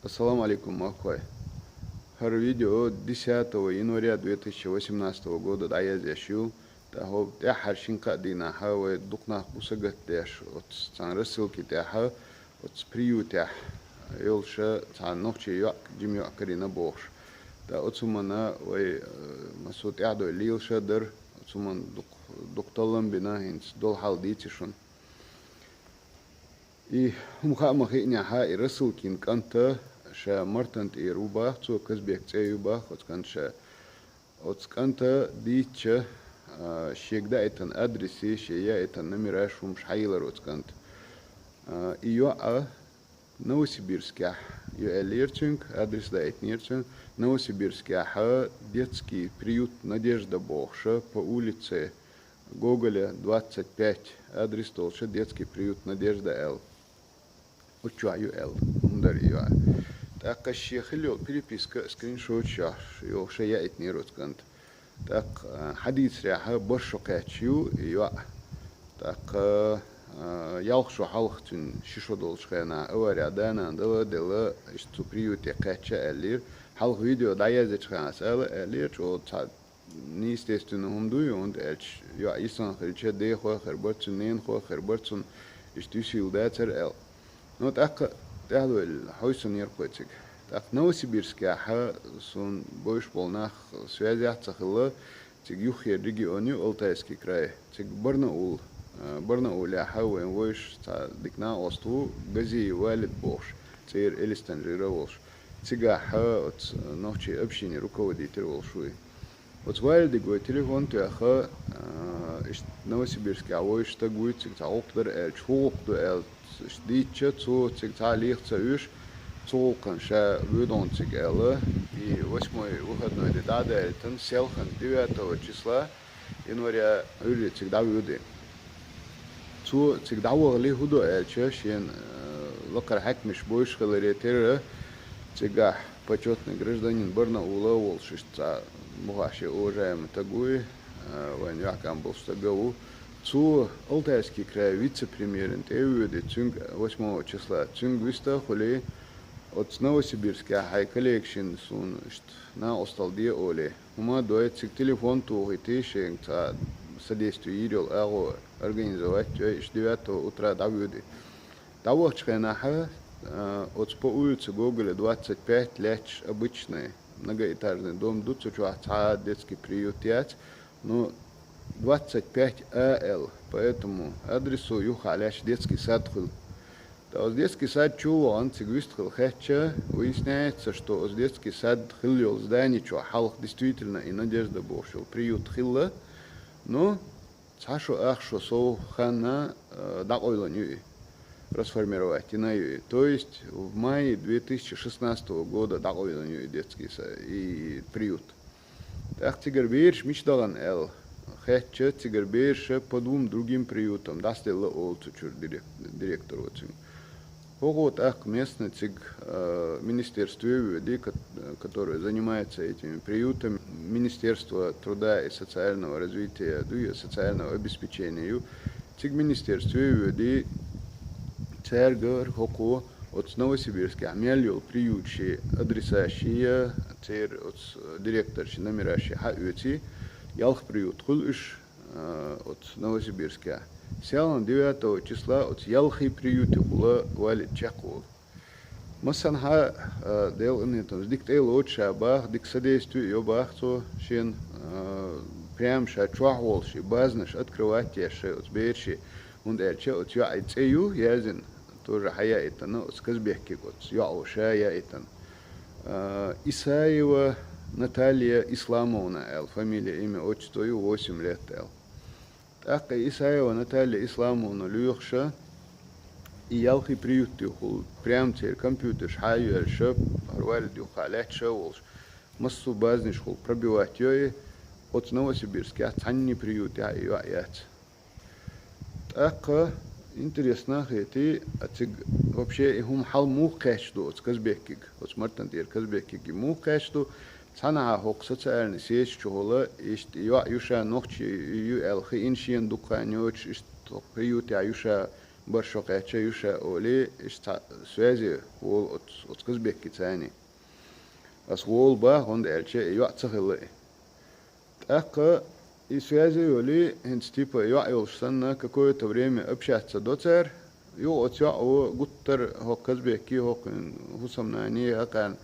Ассаламу алейкум, Махвай. Видео 10 января 2018 года да я зашил. Тахо тяхар шинка дина хаве дукнах бусагат тяш от цан рассылки тяха от приютя елша цан ночи як джимю акарина бохш. Та отсумана вай масут ядо лилша дар отсуман дукталам бина хинс дол халдитишун. И мухамахи няха и рассылкин канта ша мартант и руба цо казбек цеюба хоцканша оцканта дича шегда этан адреси шея этан номера шум шхайлар оцкант ее Новосибирске ее элирчинг адрес да этнирчинг Новосибирске детский приют Надежда Бохша по улице Гоголя 25 адрес толша детский приют Надежда Л. Учаю Л. Ундарью. Так шехлё переписка скриншот шаш ё шея этнироткант. Так хадис ряха боршокачу ё так ялхшо халхтун шишодол шхена аварядана дела исту приюте кача элир халх видео даязечхас элир чо та неестественно хумдую und ё исан хриче де хо хербатун нен хо хербатун исту силдатер эл. Ну так تهدو حويسون يرقوتك так Новосибирске сон больше полнах связи цахла тиг юхе регионе Алтайский край тиг Барнауля хауэн войш та дикна осту гази валит бош тир элистанжировалш тига от ночи общение руководитель волшуй от валит гой телефон тяха Новосибирске войш тагуй тиг та оптер чхук эл дича цо тиг та лихца уж цолкан ша выдонцик элла и 8-й выходной дата это селхан 9 числа января юли всегда выйдет цо всегда вали худо элча шен локар хакмиш больше халеретера всегда почетный гражданин Барнаула волшишца мухаши уважаемый тагуй ваньякам был стагаву цо Алтайский край вице-премьер выйдет 8 числа цюнгвиста хули от Новосибирска хай коллекшн сун на осталдия оле. Ума дует цик телефон тугити шенк та содействие ирил аго организовать 9 утра давюди. Тавочка наха от по улице Гоголя 25 ляч обычный многоэтажный дом дуцучуа та детский приют 5, но 25 АЛ, поэтому адресу юхаляш детский сад хул. А детский сад чуло, он цигвистхил хэтча, выясняется, что детский сад хилил здание, что халх действительно и Надежда Бошел приют хилла, но цашу ахшо со хана дакойло нюи расформировать и на юи. То есть в мае 2016 года дакойло нюи детский сад и приют. Так тигарбирш мечталан эл. Хэтча тигарбирш по двум другим приютам, дастелла олцучур директор очень. Вот ах местный министерство, которое занимается этими приютами, Министерство труда и социального развития, и социального обеспечения, циг министерство веди цергар хоко от Новосибирска, амялил приютши адресащие, цер от директорши номеращи хаюти, ялх приют хулыш от Новосибирска. Сел 9 числа от ялхи приюты хула валит чакул. Масан ха дел инетом диктейл от шабах дик содействию ёбах то шен прям ша чуахолши базнаш открывать теши от берши und от я айцею язин тоже хая это но сказбехки вот я оша я это Исаева Наталья Исламовна Л фамилия имя отчество 8 лет Л. Так Исаева Наталья Исламовна Люхша и ялхи приюты хул прям цер компьютер шаю шап арваль дюхалет шоулш массу базниш хул пробивать ёй от Новосибирска цанни приют я яц. Так интересно эти вообще им хал мухкэшду от казбекик от смартантер казбекик мухкэшду цана хок социальный сеть чула ist ja юша ночи ю элхи иншиен дуканёч ist приют я юша برشقاتشا يوشا أولي إشتا سوازي وول أتكزبك تاني أس وول با هند ألشا يواتسخل أقا إسوازي يولي هنس تيبا يوعيولشتنا كاكوية время общаться доцер يو أتيا أو قطر هو كزبكي هو هسمناني أقان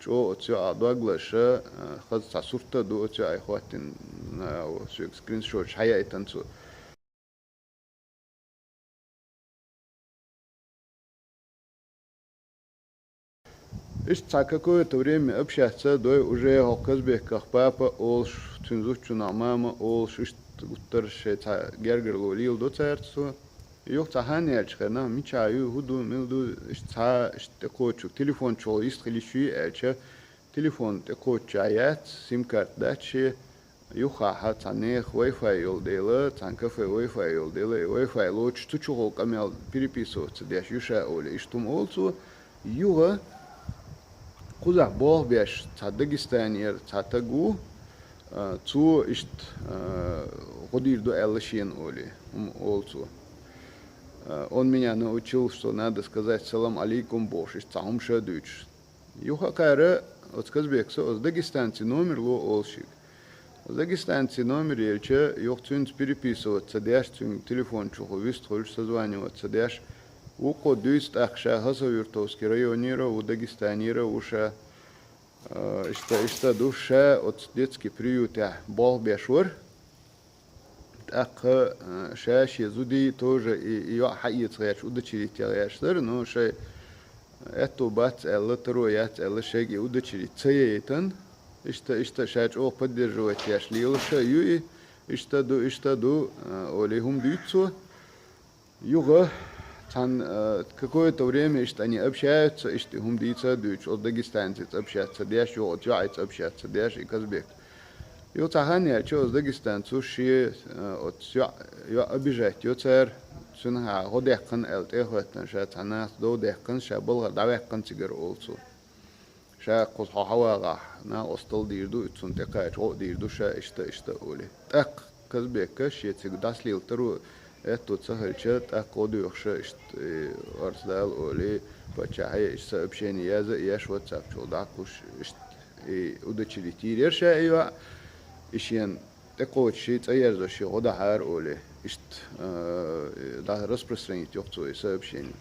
شو أتيا أدواغلش خذ صورته دو أتيا إخواتين أو سكرين شوت حياة تنسو إيش تاكاكو время общаться دوي уже هو كزبك أخبابا أولش تنزوچنا ماما أولش إيش قطر شيء تا جرجر لوليل دوترسو يوق تهاني أشخنا ميشايو هدو ملدو إيش تا إيش تقوتشو تليفون شو يستخلي شيء أشة تليفون تقوتش عيات سيم كارت داتشي يوخا هات عنيخ واي فاي يولديلا تانكفي واي فاي يولديلا واي فاي لوتش تشوغو كامل بيريبيسو تديش يوشا أولي إشتم أولسو يوغا قزح بوه بيش تا داغستانير تا تاغو تو إشت قدير دو ألشين أولي أولسو Он меня научил, что надо сказать салам алейкум бош, из цаумша дыч. Юха кайра, от сказбекса, от дагестанци номер ло олшик. От дагестанци номер ельче, юх цюнц переписываться, дяш цюнц телефон чуху, вистхольш созваниваться, дяш. Уко дюйст ахша хасавиртовский районира, у дагестанира уша, ишта душа от детский приют, бол бешвар. أخ شاش يزودي توجه يو حقيقة غيرش ودشري تغيرشتر نو شيء أتو بات ألا ترويات ألا شيء يودشري تيجتن إشتا شاش أو بدر جوات ياش ليل شيء يوي إشتا دو وليهم ديتسو يوغا تان какое-то время إشتا они общаются إشتا هم ديتسا دوش от дагестанцев общаться дяш يو от жайц общаться дяш и казбек يو تهاني أشوف داغستان سوشي يو أبيجات يو تر سنها غديقن التهوتن شات هناس دو ديقن شابل داويقن تجر أولسو شا قص حواغا نا أستل ديردو اتسون تقاش أو ديردو شا إشتا أولي تق كزبيك شيء تيجي داسليل ترو اتو تسهل شات أقودو يخشى إشت أرسدال أولي بتشاهي إشتا أبشيني يازا إيش واتساب شو داكوش إشت ودتشلي تيرير شا أيوة إشيان تقوت شيء تغير شيء غدا حار أولي إشت ده распространить يقصو сообщение.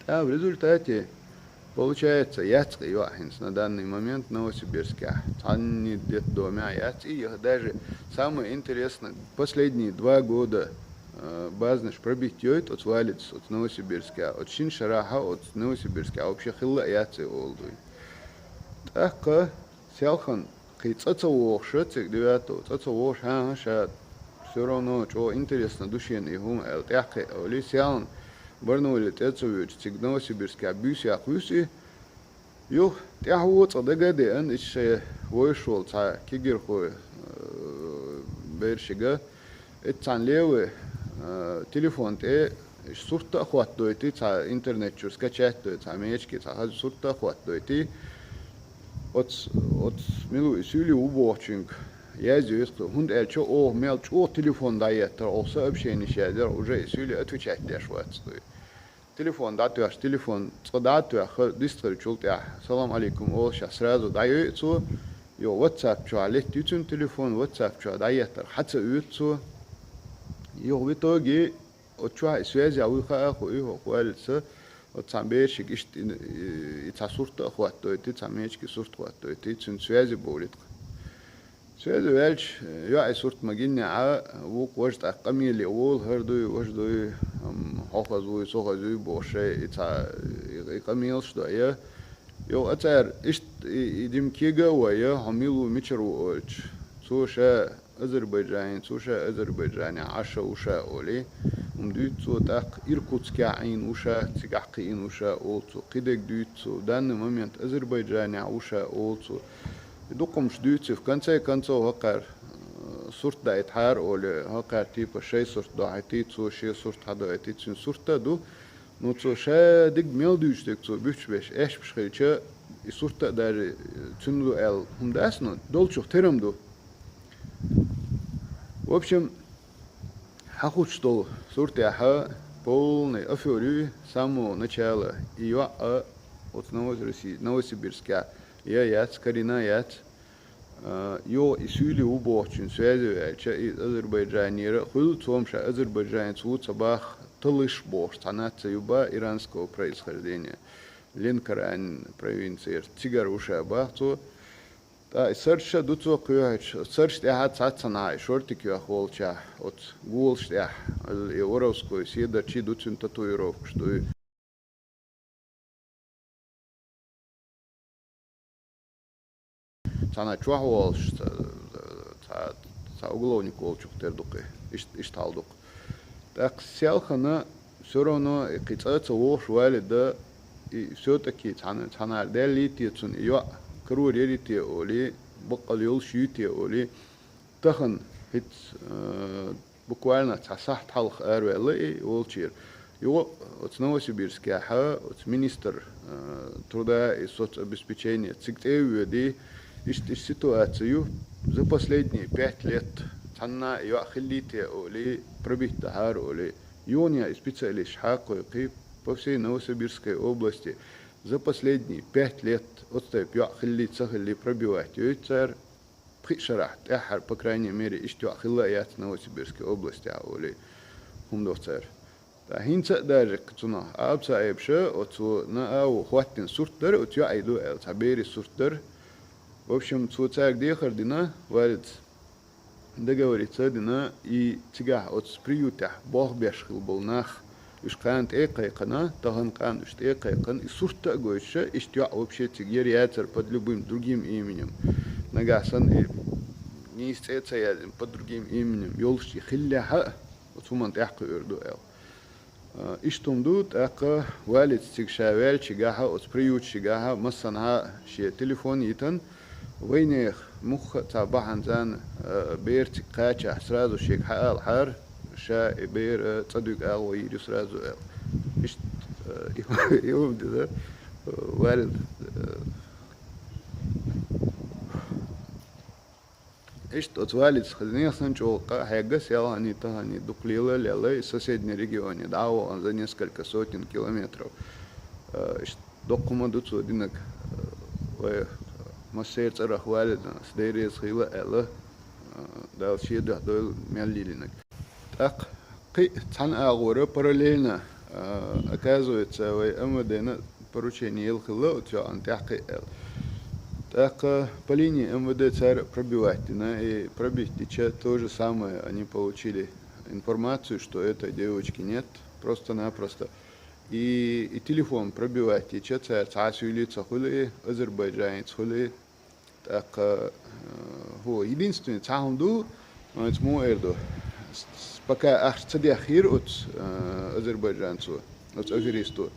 В результате получается яцкий юахинс на данный момент в Новосибирске. Они где-то дома яцки, их даже самое интересное, последние 2 года базныш пробитёет от валец от Новосибирска, от Шиншараха, от Новосибирска, а вообще хилла яцки олдуй. Так, селхан цацавох шацик девятого цацавох ша все равно что интересно душен и хум эл тяхке олисян барнули тецович цик Новосибирске абюси акуси юх тяху цадагаде ан иш войшол ца кигерхо бершига этцан леве телефон те сурта хватдойти ца интернет чур скачать то ца мечки ца сурта хватдойти от милу сюли уборчинг я здесь хунд элчо о мелчо телефон даетер о сообщение шедер уже сюли отвечать деш ватстой телефон датуаш телефон цадатуа дистричулт я салам алейкум о сейчас сразу даю йо WhatsApp чо алет ютун телефон WhatsApp чо даетер хатса ютсу йо в итоге от чо связи ауха хо хвалится от самбешик ишт ица сурта хватдойти самечки сурт хватдойти цун связи болит связи велч я ай сурт магиння а вук вожд акамили ол хардуй вождуй хохазуй сохазуй боше ица икамил что я йо атер ишт идим кига вая хамилу мичру олч суша Азербайджане аша уша оли دويتسو تاق إركوتسكي عين وشا تقعقين وشا أولتو قدك دويتسو دان مومنت أذربيجاني وشا أولتو دوقمش دويتسو كنتو هقار صورت دايت حار أولي هقار تيبا شي صورت داعتيتسو شي صورت حدايتيتسو صورتا دو نوتسو شا ديك ميل دويشتكتسو بيش بيش إيش بشخيلشا صورتا داري تنلو ال هم داسنو دولشو ترمدو В общем, хахуч что суртяха полный аферю самого начала. Ее от Новосибирска. Я яц, Карина яц. Йо и сюли уборчин связывая, из Азербайджанера, ходят сомша азербайджанец вот собах талыш борщ, санация юба иранского происхождения. Ленкарань провинции Цигаруша бахту. Та сърча дуцо кюач, сърч тя цацанай, шорти кюа холча, от гулш тя, и оровской седа чи дуцин татуировку, что и цана чуахолш, та уголовник волчук тердуки, ишталдук. Так селхана все равно кицаца лош вали да и все-таки цана делити цун ее крурерите оли бокалил шьюте оли тахан хит буквально цасах талх арвелы и волчир. Его от Новосибирска ха от министр труда и соцобеспечения цигтевюди ситуацию за последние 5 лет цанна ее ахиллите оли пробить тахар оли юния специалист хакойки по всей Новосибирской области за последние 5 лет отстаёт яхилли цахилли пробивать царь пришарах тахар по крайней мере ищу ахиллаят Новосибирской области оли хумдо царь. Та хинца даже кцуна абца эбше отцу на ау хваттин суртер отю айду эл табери суртер. В общем, цуцак дехардина варит договориться дина и тига от приюта бог бешхил был нах ишкант экайкана таганкан ишт экайкан и сурта гойша иштя вообще тигерятер под любым другим именем нагасан и не истеца ядин под другим именем ёлши хилляха вот суман тяхка урду эл иштумдут ака валит тигшавел чигаха от приют чигаха масанха ши телефон итан وينيخ مخ تابعن زان بيرت قاچا سرازو شيك حال حار شا بير تصدق ال ويدو سرازو ال ايش يوم ده والد ايش توالد خلينا سنчо حاجه села они то они дуклила леле соседние регионе дао за несколько сотен километров документу одинак مسير صرخ والدنا سديري صغيرة ألا دال شيء ده دول ميليلينك تق قي تان أغورة параллельно оказывается вы МВД поручение الخلا وتشا أن تحقق так по линии МВД царь пробивательно и пробить то же самое они получили информацию что этой девочки нет просто-напросто и телефон пробивать тече царь цасюлица хули азербайджанец хули так единственный цахумду муэрду пока ах цадяхир от азербайджанцу от аферисту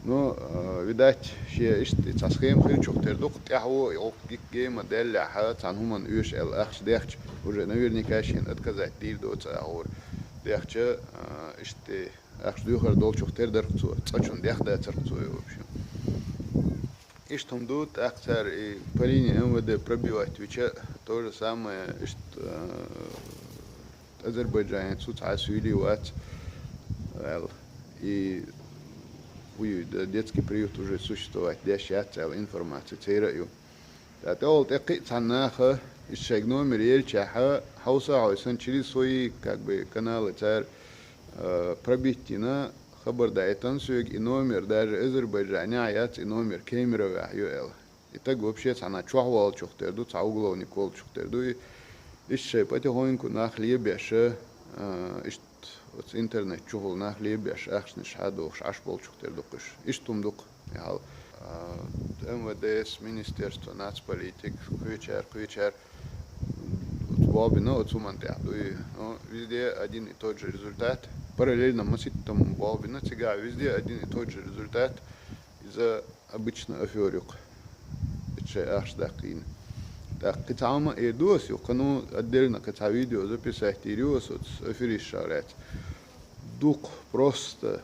но видать ще ишт цасхем хирчук тердук тяху гей модель ха цанхуман юш эл ах дехч уже наверняка шин отказать дирдо цахур дехче иште ах дюхар долчук тердер цу цачун дехда царцу в общем иштумдут акцар и по линии МВД пробивать веча то же самое что азербайджанец цасюли ват и детский приют уже существовать дящая цел информация цераю татол теки цанаха ищег номер ельчаха хауса хаусан через свои как бы каналы царь пробитина хабар дайтан сюг и номер даже Азербайджане аят и номер камера юэл и так вообще цана чуахвал чухтерду цаугловник вол чухтерду и ищей потихоньку нахлие беше ищ от интернет чухол нахлие беш ахшни шадох шашбол чухтерду кыш иштумдук ял МВД министерство нацполитик квичер Бобина от Сумантяду везде один и тот же результат параллельно маситам Бобина тига везде один и тот же результат из-за обычно аферюк ачдакин так китама эдос юкану отдельно ката видео записать ириос от афериш шарет дук просто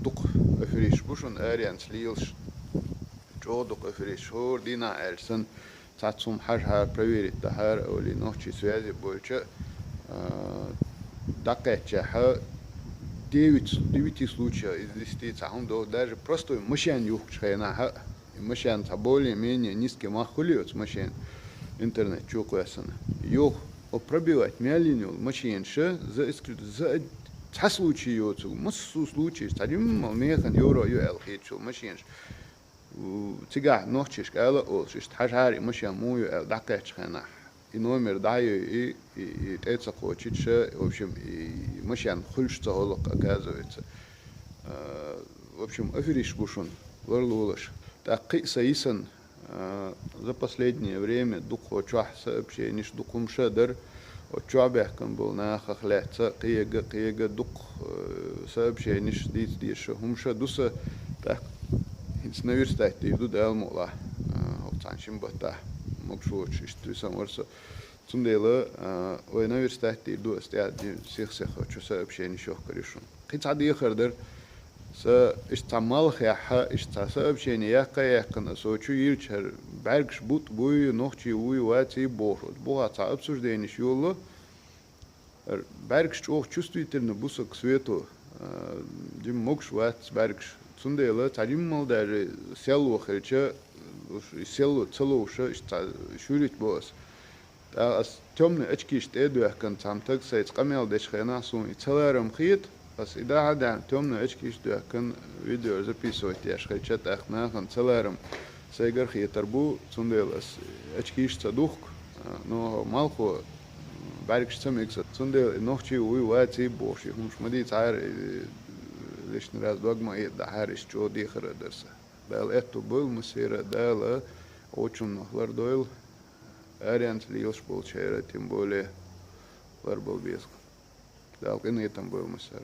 дук афериш бушон ариан слилш чодук афериш хордина эльсон цацум хар проверить тахар или ночи связи больше дакетча 9 случаев из 10 даже простой машин юхчхайна, машин более-менее низкий махулиот машин интернет чукуясана. Юх пробивать мялиню машинше за случаи йоцу, массу случаев, стадим механ евро юэл хитчу машинш. Тига ночиш кала олшиш тажари машин мою эл дакачхайна. И номер даю и это хочет, в общем, и машин хульшца олок оказывается. В общем, афериш бушун, варлулаш. Так саисан за последнее время дух очах сообщение, что духом шедер очабех кан был на хахлеца киега дух сообщение, что дишь хумша дуса так из университета иду до Алмула, отцанчим бата. Мокшуч, что саморса цундела в университете иду стя всех хочу сообщение еще корешун. Хотя дихардер с истамалхя сообщение яка сочу ирчер бергш бут буй ночи уй вати бохот. Бугата обсуждение шуло бергш ох чувствительно буса к свету. Дим мокш ват бергш цундела тадим мал даже село херча село целоуша шурить бос. А темные очки штеду кан тамтак сайт камел дешхена сун целарам хит. Бас ида хада темные очки штеду кан видео записывать я шхачат ахна кан целарам сайгар хитарбу цунделас очки штадух но малко барикш самикса цундел нохчи уй вати боши хумш мади цар лишний раз догма и да хариш чо дихра дерса. Дал эту был мусира дала очень нахлар дойл ариант лилш получается тем более лар был без. Дал и на этом был мусира.